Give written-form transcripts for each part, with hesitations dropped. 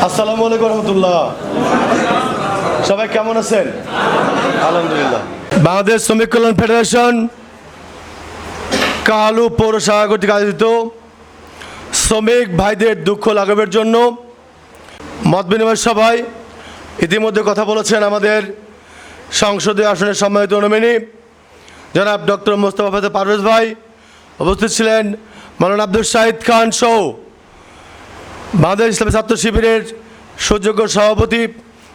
আসসালামু আলাইকুম রহমতুল্লাহ। সবাই কেমন আছেন? আলহামদুলিল্লাহ। বাংলাদেশ শ্রমিক কল্যাণ ফেডারেশন কালু পৌরসভা কর্তৃক আয়োজিত শ্রমিক ভাইদের দুঃখ লাঘবের জন্য মত বিনিময় সভায় ইতিমধ্যে কথা বলেছেন আমাদের সংসদীয় আসনের সম্মানিত নমিনি জনাব ডক্টর মোস্তফা ফেজা পারভেজ ভাই। উপস্থিত ছিলেন মাওলানা আব্দুল শাহিদ খান সহ বাংলাদেশ ইসলামী ছাত্র শিবিরের সুযোগ্য সভাপতি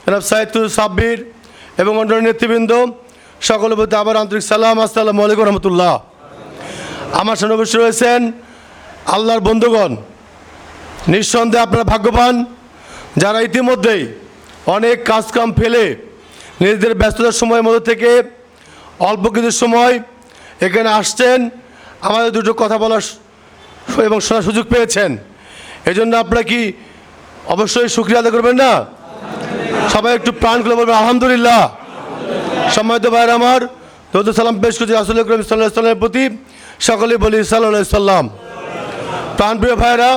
জনাব সাইদুল সাব্বির এবং অন্যান্য নেতৃবৃন্দ। সকলের প্রতি আবার আন্তরিক সালাম। আসসালামু আলাইকুম রহমতুল্লাহ। আমার সামনে বসে রয়েছেন আল্লাহর বন্ধুগণ। নিঃসন্দেহে আপনারা ভাগ্যবান যারা ইতিমধ্যেই অনেক কাজকাম ফেলে নিজেদের ব্যস্ততার সময়ের মধ্যে থেকে অল্প কিছু সময় এখানে আসছেন, আমাদের দুটো কথা বলার এবং শোনার সুযোগ পেয়েছেন। এই জন্য আপনারা কি অবশ্যই শুকরিয়া আদায় করবেন না? সবাই একটু প্রাণ খুলে বলবেন আলহামদুলিল্লাহ। সম্মানিত ভাইয়ের আমার দরুদ সালাম পেশ করছি রাসূল আকরাম সাল্লাল্লাহু আলাইহি ওয়াসাল্লামের প্রতি। সকলেই বলি সাল্লাল্লাহু আলাইহি সাল্লাম। প্রাণপ্রিয় ভাইয়েরা,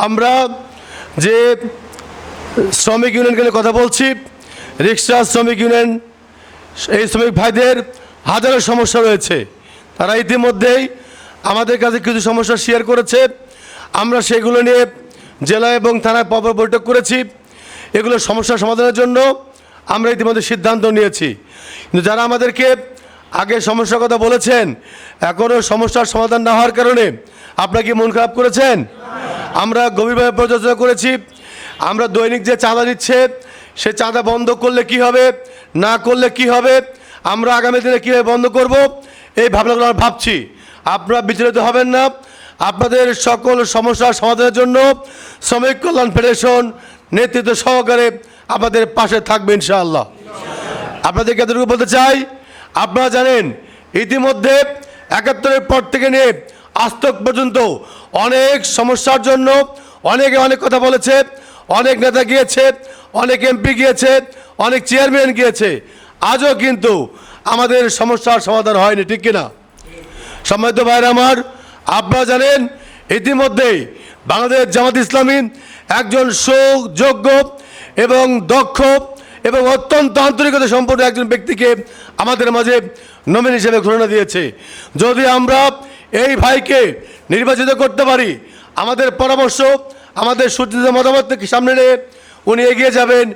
আমরা যে শ্রমিক ইউনিয়নকে নিয়ে কথা বলছি, রিক্সা শ্রমিক ইউনিয়ন, এই শ্রমিক ভাইদের হাজারো সমস্যা রয়েছে। তারা ইতিমধ্যেই আমাদের কাছে কিছু সমস্যা শেয়ার করেছে। আমরা সেগুলো নিয়ে জেলা এবং থানায় পরপর বৈঠক করেছি। এগুলো সমস্যার সমাধানের জন্য আমরা ইতিমধ্যে সিদ্ধান্ত নিয়েছি। কিন্তু যারা আমাদেরকে আগে সমস্যার কথা বলেছেন, এখনও সমস্যার সমাধান না হওয়ার কারণে আপনারা কি মন খারাপ করেছেন? আমরা গভীরভাবে পর্যালোচনা করেছি। আমরা দৈনিক যে চাঁদা নিচ্ছে, সে চাঁদা বন্ধ করলে কি হবে, না করলে কি হবে, আমরা আগামী দিনে কীভাবে বন্ধ করব, এই ভাবনাগুলো আমরা ভাবছি। আপনারা বিচলিত হবেন না। আপনাদের সকল সমস্যার সমাধানের জন্য শ্রমিক কল্যাণ ফেডারেশন নেতৃত্ব সহকারে আপনাদের পাশে থাকবে ইনশাআল্লাহ। আপনাদেরকে এতটুকু বলতে চাই, আপনারা জানেন ইতিমধ্যে ৭১-এর পর থেকে নিয়ে আজ তক পর্যন্ত অনেক সমস্যার জন্য অনেকে অনেক কথা বলেছে, অনেক নেতা গিয়েছে, অনেক এমপি গিয়েছে, অনেক চেয়ারম্যান গিয়েছে, আজও কিন্তু আমাদের সমস্যার সমাধান হয়নি, ঠিক কিনা? সম্মানিত ভাইরা আমার, আপনারা জানেন ইতিমধ্যেই বাংলাদেশ জামাত ইসলামী একজন সুযোগ্য এবং দক্ষ এবং অত্যন্ত আন্তরিকতা সম্পন্ন একজন ব্যক্তিকে আমাদের মাঝে নমিনি হিসেবে ঘোষণা দিয়েছে। যদি আমরা এই ভাইকে নির্বাচিত করতে পারি, আমাদের পরামর্শ, আমাদের সুচিন্তিত মতামত থেকে সামনে নিয়ে উনি এগিয়ে যাবেন।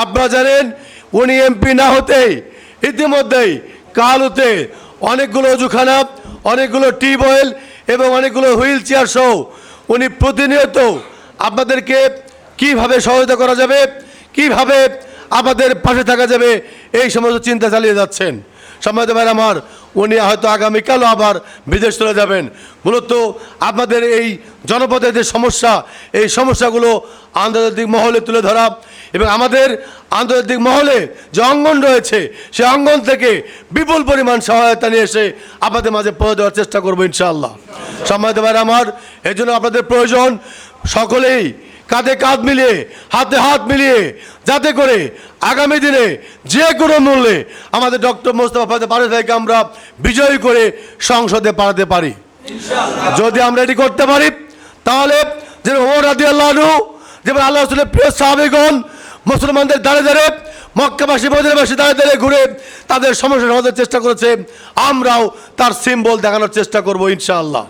আপনারা জানেন উনি এমপি না হতেই ইতিমধ্যেই কালুতে অনেকগুলো অজুখানা, অনেকগুলো টিউবওয়েল এবং অনেকগুলো হুইল চেয়ার সহ উনি প্রতিনিয়ত আপনাদেরকে কিভাবে সহায়তা করা যাবে, কিভাবে আমাদের পাশে থাকা যাবে, এই সমস্ত চিন্তা চালিয়ে যাচ্ছেন। সম্মানিত ভাই আমার, উনি হয়তো আগামীকালও আবার বিদেশ চলে যাবেন। মূলত আপনাদের এই জনপদের যে সমস্যা, এই সমস্যাগুলো আন্তর্জাতিক মহলে তুলে ধরা এবং আমাদের আন্তর্জাতিক মহলে যে অঙ্গন রয়েছে, সে অঙ্গন থেকে বিপুল পরিমাণ সহায়তা নিয়ে এসে আপনাদের মাঝে পৌঁছে দেওয়ার চেষ্টা করবো ইনশাআল্লাহ। সম্মানিত ভাই আমার, এই জন্য আপনাদের প্রয়োজন সকলেই কাঁধে কাঁধ মিলিয়ে, হাতে হাত মিলিয়ে, যাতে করে আগামী দিনে যে কোনো মূল্যে আমাদের ডক্টর মোস্তফা ফেজা পারভেজ ভাইকে আমরা বিজয়ী করে সংসদে পাঠাতে পারি। যদি আমরা এটি করতে পারি, তাহলে যেমন ওমর রাদিয়াল্লাহু আনহু, যেমন আল্লাহ রাসূলের প্রিয় সাহাবীগণ মুসলমানদের দাঁড়ে দাঁড়ে, মক্কাবাসী মদিনাবাসী দাঁড়ে দাঁড়ে ঘুরে তাদের সমস্যা সমাধানের চেষ্টা করেছে, আমরাও তার সিম্বল দেখানোর চেষ্টা করব ইনশাআল্লাহ।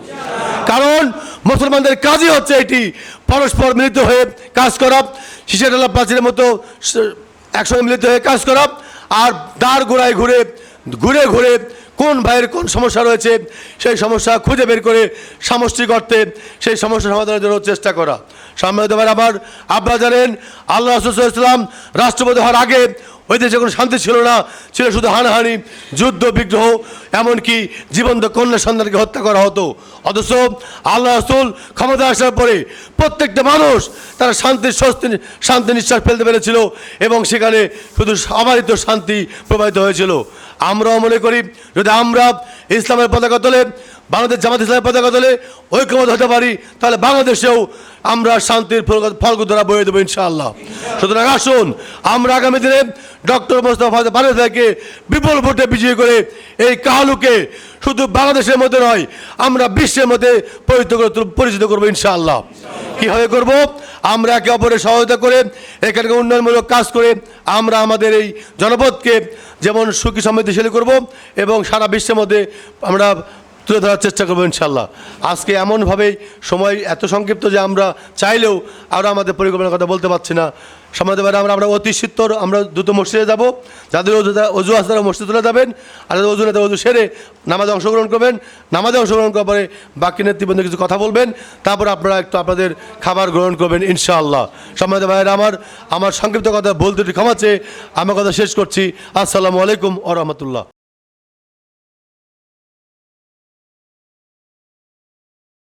কারণ মুসলমানদের কাজই হচ্ছে এটি, পরস্পর মিলিত হয়ে কাজ করা, শীষের ডালা প্রাচীরের মতো একসঙ্গে মিলিত হয়ে কাজ করা, আর দ্বার গোড়ায় ঘুরে ঘুরে ঘুরে কোন ভাইয়ের কোন সমস্যা রয়েছে সেই সমস্যা খুঁজে বের করে সামষ্টিক অর্থে সেই সমস্যা সমাধানের জন্য চেষ্টা করা। সম্মানিত ভাই আমার, আপনারা জানেন আল্লাহ রাসূল সাল্লাল্লাহু আলাইহি ওয়াসাল্লাম রাষ্ট্রপতি হওয়ার আগে ওই দেশে কোনো শান্তি ছিল না, ছিল শুধু হানাহানি, যুদ্ধ বিগ্রহ, এমনকি জীবন্ত কন্যা সন্তানকে হত্যা করা হতো। অথচ আল্লাহ রাসূল ক্ষমতা আসার পরে প্রত্যেকটা মানুষ তারা শান্তি নিঃশ্বাস ফেলতে পেরেছিল এবং সেখানে শুধু অবারিত শান্তি প্রবাহিত হয়েছিল। আমরাও মনে করি যদি আমরা ইসলামের পতাকা তোলে, বাংলাদেশ জামাত ইসলামের পতাকা তোলে ঐক্যবদ্ধ হতে পারি, তাহলে বাংলাদেশেও আমরা শান্তির ফলগুধারা বয়ে দেবো ইনশাআল্লাহ। সুতরাং আসুন আমরা আগামী দিনে ডক্টর মোস্তফা ফেজা পারভেজ ভাইকে বিপুল ভোটে বিজয়ী করে এই কালুকে শুধু বাংলাদেশের মধ্যে নয়, আমরা বিশ্বের মধ্যে পরিচিত করবো ইনশাআল্লাহ। কীভাবে করবো? আমরা একে অপরের সহায়তা করে এখানকার উন্নয়নমূলক কাজ করে আমরা আমাদের এই জনপদকে যেমন সুখী সমৃদ্ধিশালী করব এবং সারা বিশ্বের মধ্যে আমরা তুলে ধরার চেষ্টা করবো ইনশাল্লাহ। আজকে এমনভাবেই সময় এত সংক্ষিপ্ত যে আমরা চাইলেও আমরা আমাদের পরিকল্পনার কথা বলতে পারছি না। সমাজে আমরা অতি সত্তর আমরা দ্রুত মসজিদে যাব, যাদের অজু আছে তারা মসজিদে চলে যাবেন, আর যাদের অজু নেই তারা অজু সেরে নামাজে অংশগ্রহণ করবেন। নামাজে অংশগ্রহণ করার পরে বাকি নেতৃবৃন্দ কিছু কথা বলবেন, তারপর আপনারা একটু আপনাদের খাবার গ্রহণ করবেন ইনশাআল্লাহ। সমাজে ভাইয়েরা আমার সংক্ষিপ্ত কথা বলতে ক্ষমা চেয়ে আমার কথা শেষ করছি। আসসালামু আলাইকুম ওয়া রাহমাতুল্লাহ।